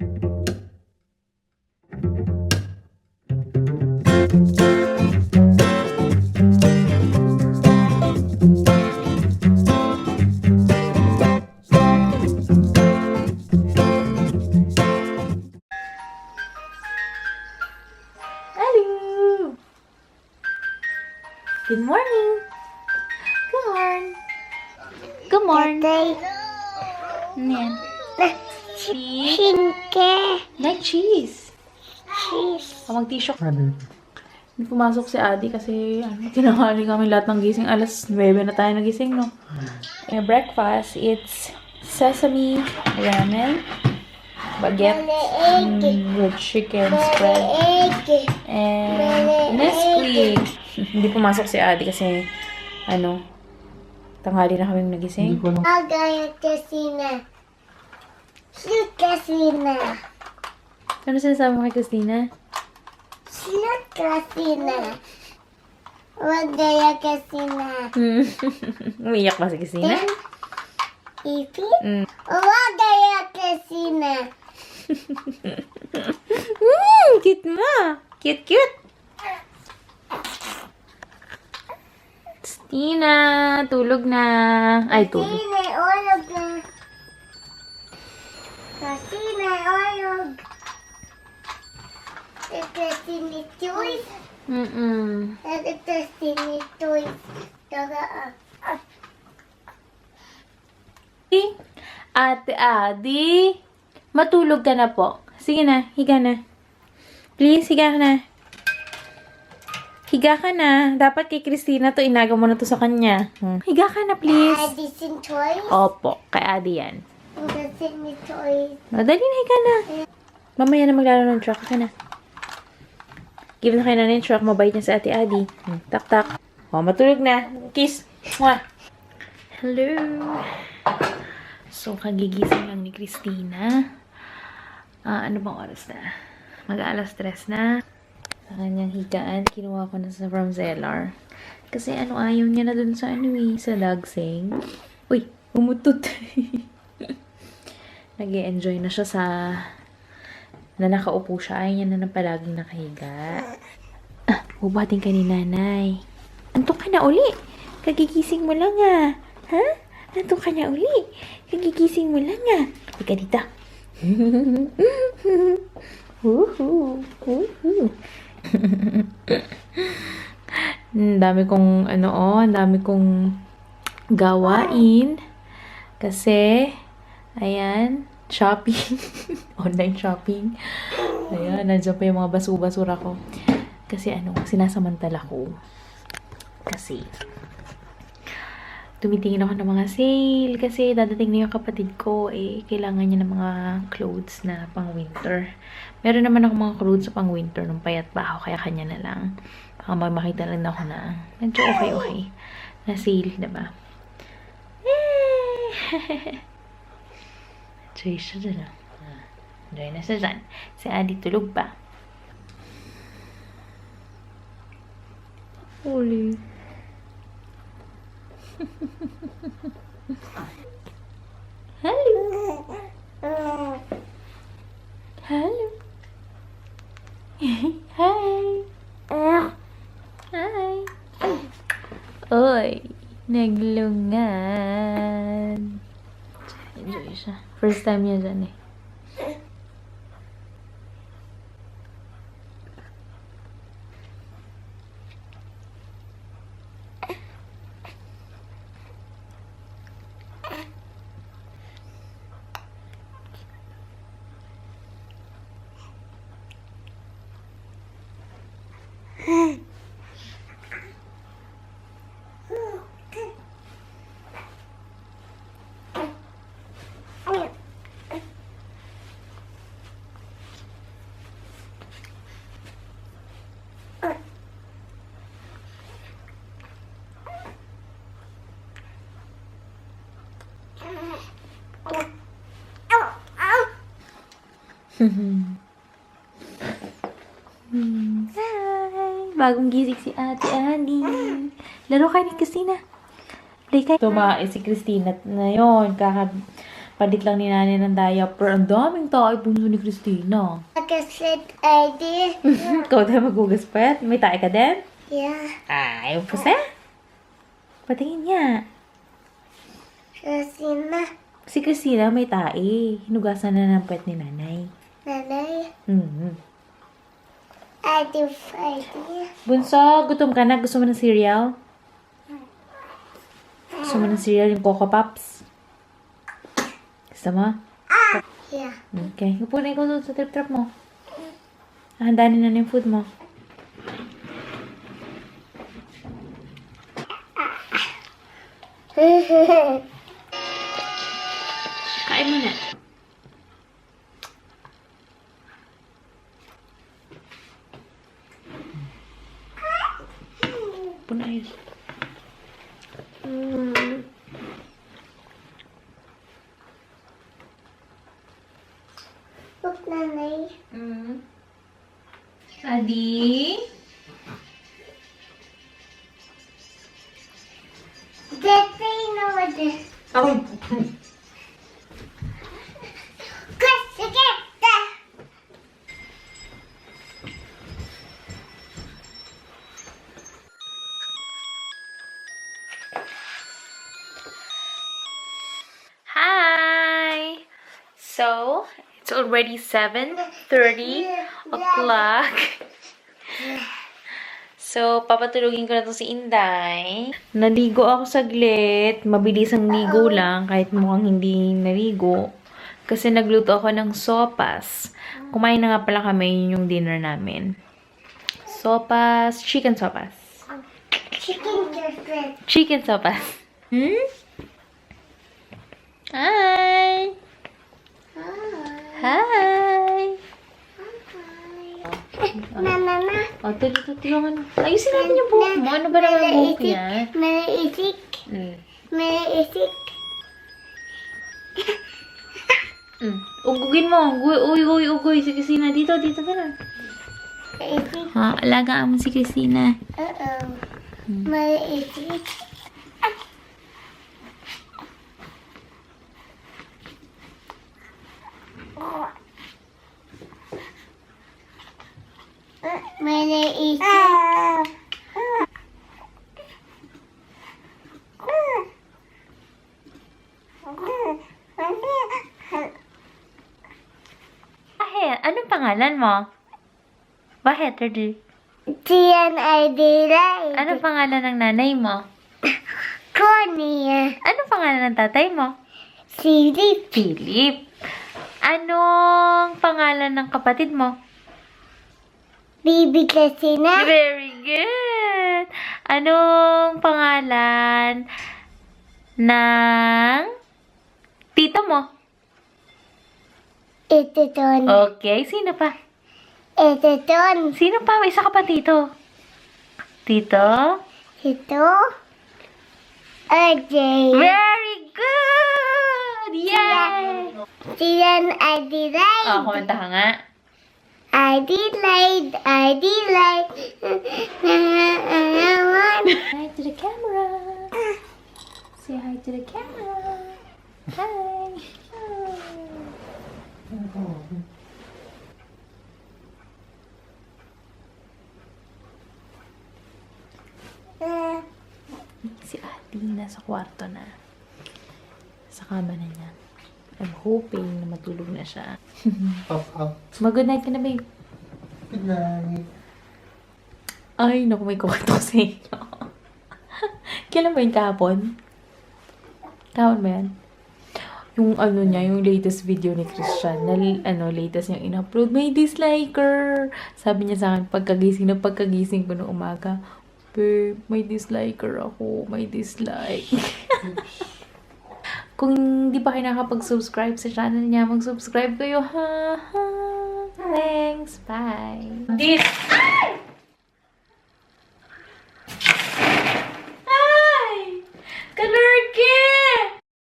Hello! Good morning! Good morning! Good morning! Ano yan? Cheese? Like cheese! Mag-tissue. Hindi pumasok si Adi kasi tinanghali kami lahat ng gising. Alas 9 na tayo nagising, no? Breakfast, it's sesame ramen, baguette with chicken spread, and Nesquik. Hindi pumasok si Adi kasi, tanghali na kami nagising. Ano sinasabi mo kay Christina? Umiyak ba si Christina? Cute mo! Cute, cute! Christina, tulog na. Ay, tulog. Ate Adi, matulog ka na po. Sige na, higa na. Please, higa ka na. Higa ka na. Dapat kay Christina to, inaga mo na to sa kanya. Higa ka na, please. Opo, kay Adi yan. Madali na, higa na. Mamaya na maglalaro ng truck ka na. Give na kayo na yung truck, mabait niya sa Ate Adi. Tak, tak. O, matulog na. Kiss. Mwah. Hello. So, kagigising lang ni Christina. Ano bang oras na? Mag-aalas 3 na. Sa kanyang higaan, kinuha ko na from Zellar. Kasi ayaw niya na dun sa sa dagsing. Uy, umutot. Nag-e-enjoy na siya sa na nakaupo siya. Ayaw niya na ng palaging nakahiga. Bubating ka ni nanay. Antok ka na uli. Kagigising mo lang ha? Antok ka na uli. Kagigising mo lang Ika dito. Dami kong gawain. Kasi, ayan, shopping. Online shopping. Ayan, nandiyan pa yung mga basura ko. Kasi sinasamantala ko. Kasi, tumitingin ako ng mga sale kasi dadating na yung kapatid ko kailangan niya ng mga clothes na pang winter. Meron naman ako mga clothes sa pang winter nung payat baho kaya kanya na lang. Baka makita lang ako na medyo okay na sale, diba? Enjoy siya dyan. Enjoy na siya dyan. Si Adi tulog pa. Uli. Hello. Hello. Hi. Hi. Oy, naglungan. Enjoy siya. First time niya dyan Hi! Bagong gising si Ate Adi. Laro kayo ni Christina. Play kayo. Tumae si Christina na yun. Palit lang ni nanay ng diaper. Ang daming tayo bunso ni Christina. Kasi ID. Ikaw tayo maghugas pa yan. May tayo ka din? Yeah. Ay, upos eh. Patingin niya. Kasi na. Si Christina may tae. Hinugasan na ng pet ni nanay. Nanay. ID. Bunso, gutom ka na? Gusto mo ng cereal? Gusto mo ng cereal yung Coco Pops? Gusto mo? Yeah. Okay. Upo na ikaw doon sa trip-trap mo. Handanin na yung food mo. Kain mo na. Punay. Look, nanay. Adi? Dito know this. Aroy! Kasi kita. Hi! So, it's already 7:30 o'clock. So, papatulugin ko na to si Inday. Naligo ako saglit. Mabilis ang ligo lang, kahit mukhang hindi naligo. Kasi nagluto ako ng sopas. Kumain na nga pala kami, yun yung dinner namin. Sopas, chicken sopas. Chicken different. Chicken sopas. Hi! Hi! Nana. O, tulungan mo. Ayusin natin yung buhok mo. Ano ba naman yung buhok yan? Malaisik. Malaisik. Ugugin mo. Ugoy. Si Christina. Dito ka na. Malaisik. Ha, alagaan mo si Christina. Malaisik. Malaisik. Bakit? Anong pangalan mo? Bakit, Rudy? Tiyan ay dilay. Anong pangalan ng nanay mo? Connie. Anong pangalan ng tatay mo? Silip. Philip. Anong pangalan ng kapatid mo? Bibi kasi na. Very good. Anong pangalan ng tito mo? Ito ton. Okay, sino pa? Ito ton. Sino pa? May isa ka pa tito. Tito? Ito. RJ. Very good! Yay! Tiyan ay dilay. Oh, kumanta ka nga. I delayed. Hi to the camera. Say hi to the camera. Hi. Si Ate nasa kwarto na. Sa kama na niya. I'm hoping na matulog na siya. Mag-good night ka na, babe. Good night. Ay, naku, may kumato sa inyo. Kailan ba yung kahapon? Kahapon ba yan? Yung ano niya, yung latest video ni Christian, na latest niyang in-upload, may disliker. Sabi niya sa akin, pagkagising ko ng umaga, babe, may disliker ako, may dislike. Kung hindi pa kayo nakapag-subscribe sa channel niya, mag-subscribe kayo, ha? Thanks, bye. This